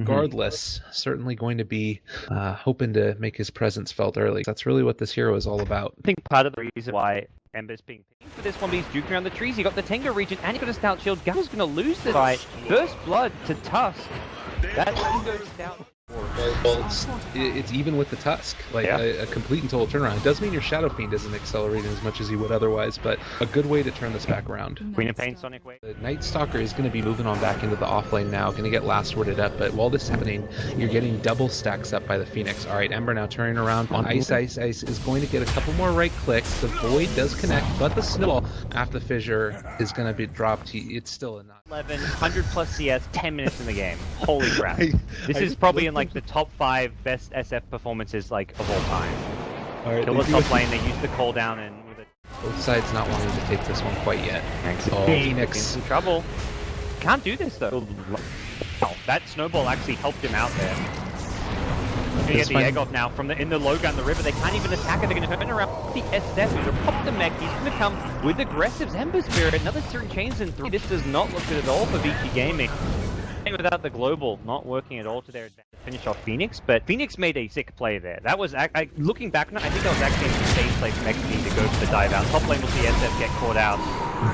regardless, certainly going to be hoping to make his presence felt early. That's really what this hero is all about. I think part of the reason why Ember's being picked for this one, he's juking around the trees. He got the Tenga region and he got a stout shield. Garder's going to lose this fight. First blood to Tusk. That goes down. Well, it's even with the Tusk, like a complete and total turnaround. It does mean your Shadow Fiend isn't accelerating as much as he would otherwise, but a good way to turn this back around. Queen of Pain, Sonic Wave. The Night Stalker is going to be moving on back into the offlane now, going to get last worded up, but while this is happening, you're getting double stacks up by the Phoenix. Alright, Ember now turning around on iceiceice is going to get a couple more right clicks. The Void does connect, but the Snowball after the Fissure is going to be dropped. It's still a 100 plus CS, 10 minutes in the game. Holy crap. This is probably in like the top 5 best SF performances like of all time. Alright, Kill the top lane, they use the cooldown and with it. Both sides not wanting to take this one quite yet. Oh, Phoenix in trouble. Can't do this though. Wow, that snowball actually helped him out there. Gonna get the egg off now from in the low ground, the river. They can't even attack it. They're gonna turn around the SF. He's gonna pop the mech. He's gonna come with Aggressiv's Ember Spirit. Another Searing Chains in 3. This does not look good at all for Vici Gaming. Without the global, not working at all to their advantage to finish off Phoenix, but Phoenix made a sick play there. That was, looking back on it, I think that was actually a mistake play from MatchID to go for the dive out. Top lane will see SF get caught out.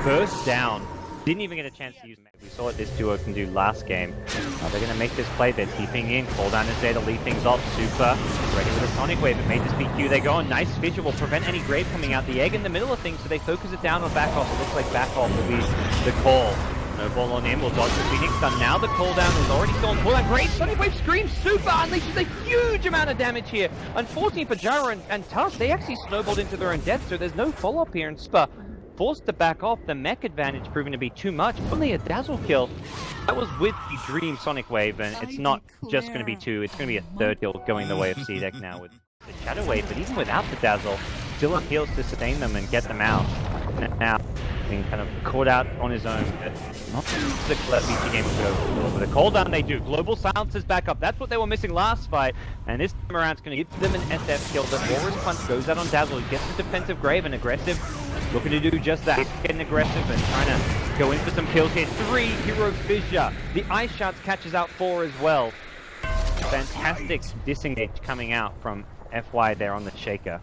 First down. Didn't even get a chance to use mech. We saw what this duo can do last game. They're going to make this play. They're keeping in. Cooldown is there to lead things off. Super. Ready with a Sonic Wave. It made this BQ. They go on. Nice Fissure will prevent any grave coming out. The egg in the middle of things, so they focus it down on back off. It looks like back off will be the call. Snowball on him, will dodge the Phoenix done. Now the cooldown is already still on cooldown. Great Sonic Wave screams super unleashes a huge amount of damage here. Unfortunately for Gyro and Tusk, they actually snowballed into their own death, so there's no follow-up here, and Spa forced to back off. The mech advantage proving to be too much. Only a Dazzle kill. That was with the Dream Sonic Wave, and it's not just going to be 2, it's going to be a 3rd kill going the way of CDEC now with the Shadow Wave, but even without the Dazzle, still appeals to sustain them and get them out. Now, being kind of caught out on his own, but not the clever Vici game could over. But the cooldown they do. Global silences back up. That's what they were missing last fight, and this time around it's going to give them an SF kill. The Walrus Punch goes out on Dazzle. He gets the defensive grave, and Aggressive looking to do just that. Getting aggressive and trying to go in for some kills here. 3 Hero Fissure. The Ice Shards catches out 4 as well. Fantastic disengage coming out from FY there on the Shaker.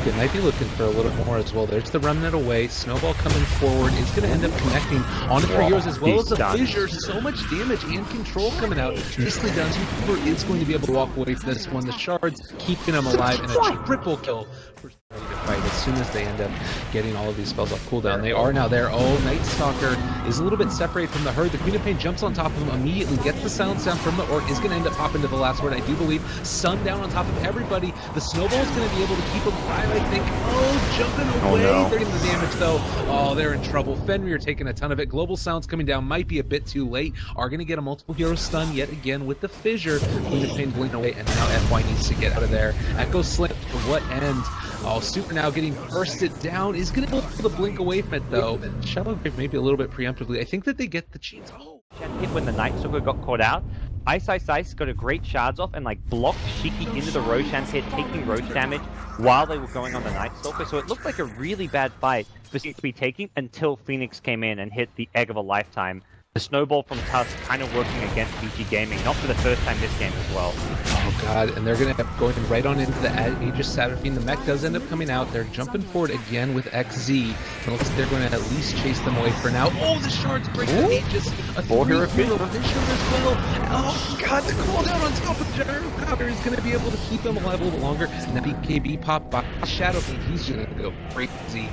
They might be looking for a little bit more as well. There's the Remnant away. Snowball coming forward is going to end up connecting onto 3 heroes as well as the Fissure. So much damage and control coming out. Nicely done. Super is going to be able to walk away from this one. The Shards keeping him alive, and a triple kill for ready to fight as soon as they end up getting all of these spells off cooldown. They are now there. Oh, Night Stalker is a little bit separated from the herd. The Queen of Pain jumps on top of him immediately, gets the silence down from the Orc, is going to end up popping to the last word, I do believe. Sun down on top of everybody. The Snowball is going to be able to keep him alive, I think. Oh, jumping away. They're getting the damage, though. Oh, they're in trouble. Fenrir taking a ton of it. Global Sounds coming down might be a bit too late. Are going to get a multiple hero stun yet again with the Fissure. Queen of Pain blinking away, and now FY needs to get out of there. Echo Slam for what end? Oh, Super now getting bursted down. Is going to be able to blink away from it, though. Shadow Grave maybe a little bit preemptively. I think that they get the cheats. Oh. Hit when the Night Stalker got caught out. Iceiceice got a great shards off and like blocked Shiki into the Roshan pit, taking Roach damage while they were going on the Night Stalker. So it looked like a really bad fight for Shiki to be taking until Phoenix came in and hit the egg of a lifetime. The snowball from Tusk kind of working against Vici Gaming, not for the first time this game as well. Oh god, and they're going to end up going right on into the Aegis Saturday. The mech does end up coming out. They're jumping forward again with XZ. It looks like they're going to at least chase them away for now. Oh, the Shards break the Aegis. A 3-hero Fissure as well. Oh god, the cooldown on top of Gyrocopter is going to be able to keep them alive a little bit longer. And the BKB pop by Shadow Fiend. He's going to go crazy.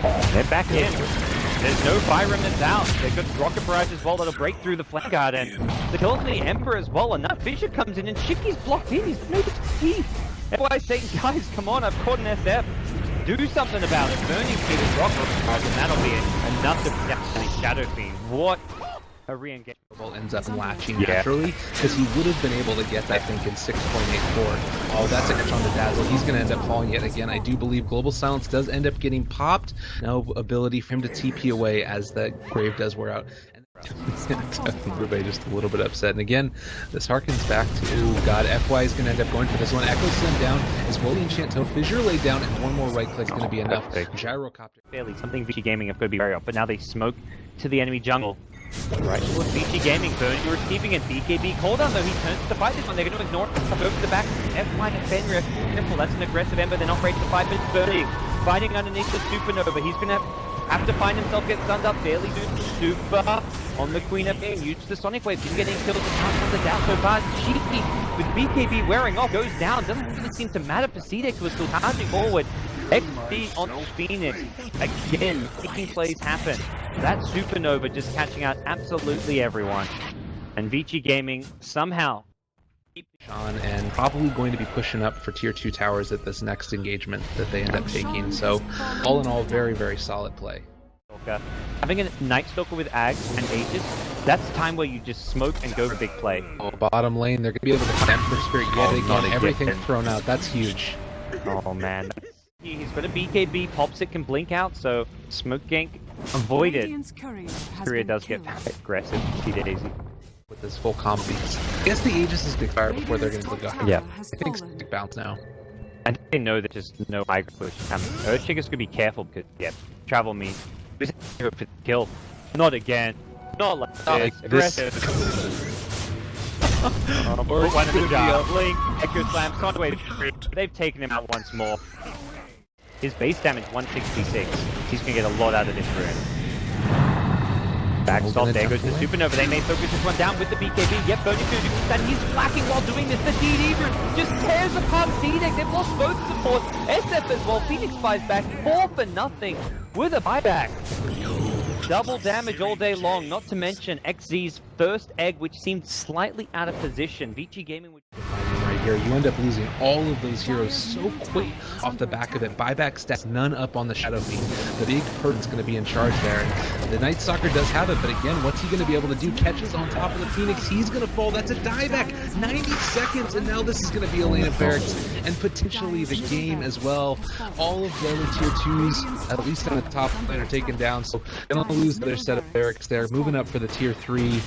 They're back in. There's no Fire Remnants out. They've got Rocket Barrage as well that'll break through the Flame Guard, and the kill to the Ember as well. And that Fissure comes in, and Shiki's blocked in. He's made it to teeth. Everybody's saying, guys, come on, I've caught an SF. Do something about it. Burning Peter's Rocket Barrage, and that'll be enough to protect the Shadow Fiend. What a re-engage. Ends up latching naturally, because he would have been able to get that, I think, in 6.84. Oh, that's a catch on the Dazzle. He's going to end up falling yet again. I do believe Global Silence does end up getting popped. No ability for him to TP away as the Grave does wear out. Everybody just a little bit upset. And again, this harkens back to, God, FY is going to end up going for this one. Echo Slam down as well the Enchanto. Fissure laid down, and one more right click is going to be enough. Gyrocopter. Barely something Vici Gaming have got to be wary of, but now they smoke to the enemy jungle. Right towards Vici Gaming, Fenrir receiving it. BKB called on though, he turns to fight this one. They're going to ignore it, up over the back. F1 and Fenrir, simple. That's an aggressive Ember. They're not ready to fight, but it's burning. Fighting underneath the Supernova. He's going to have to find himself get stunned up. Barely doing super on the Queen of Pain. Used the Sonic Wave, didn't get any kills. The count on the down so far. Shiki with BKB wearing off goes down. Doesn't really seem to matter for CDEC, who is still charging forward. XP on Phoenix, again, making plays happen. That Supernova just catching out absolutely everyone. And Vici Gaming somehow on and probably going to be pushing up for tier 2 towers at this next engagement that they end up taking. So all in all, very, very solid play. Having a Night Stalker with Ags and Aegis, that's the time where you just smoke and go for big play. Oh, bottom lane, they're going to be able to find Ember Spirit yet again. Everything thrown out. That's huge. Oh man. He's got a BKB, pops it, can blink out, so smoke gank avoided. Courier does get aggressive. CDEC with this full combo. I guess the Aegis is big fire before they're going to go. Yeah. I think big bounce now. And they know that just no high push coming. Earthshaker's gonna be careful because travel means for the kill. Not again. Not like this. Aggressive. Or one of the job. Blink, Echo Slam, Conway. They've taken him out once more. His base damage 166. He's gonna get a lot out of this room. Backstop, there goes the Supernova. They may focus this one down with the BKB. Yep, Boney Food, and he's flacking while doing this. The DD room just tears apart CDEC. They've lost both supports. SF as well. Phoenix buys back 4-0 with a buyback. Double damage all day long, not to mention XZ's first egg, which seemed slightly out of position. Vici Gaming would... Right here, you end up losing all of those heroes so quick off the back of it. Buyback stats, none up on the Shadow Fiend. The big person's going to be in charge there. And the Night Stalker does have it, but again, what's he going to be able to do? Catches on top of the Phoenix, he's going to fall. That's a dieback. 90 seconds, and now this is going to be a lane of barracks, and potentially the game as well. All of the other tier 2s, at least on the top lane, are taken down, so going to lose their set of barracks there. Moving up for the tier 3.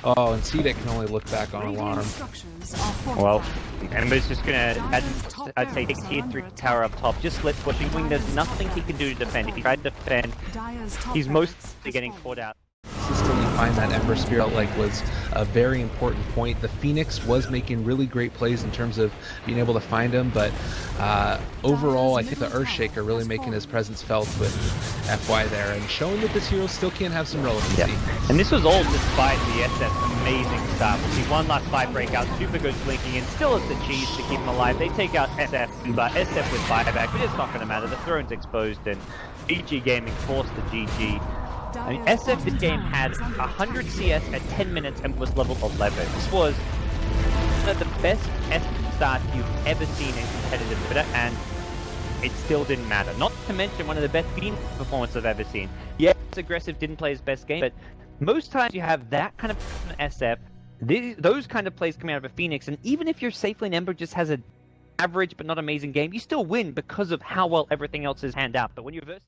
Oh, and CDEC can only look back on alarm. Well, Ember's just gonna, I'd say, take tier 3 tower up top, just split pushing. There's nothing he can do to defend. If he tried to defend, he's mostly getting caught out. Consistently find that Ember Spirit like was a very important point. The Phoenix was making really great plays in terms of being able to find him, but overall I think the Earthshaker really making his presence felt with FY there and showing that this hero still can have some relevancy. Yeah. And this was all despite the SF's amazing stuff. We see one last 5 breakout, Super goes blinking in, still has the cheese to keep him alive. They take out SF, but SF with buyback, but it's not going to matter. The throne's exposed and Vici Gaming forced the GG. I mean, SF this game had 100 CS at 10 minutes and was level 11. This was one of the best SF starts you've ever seen in competitive Dota, and it still didn't matter. Not to mention one of the best Fiend performances I've ever seen. Yes, Aggressive didn't play his best game, but most times you have that kind of SF, those kind of plays coming out of a Phoenix, and even if your safe lane Ember just has an average but not amazing game, you still win because of how well everything else is hand out. But when you reverse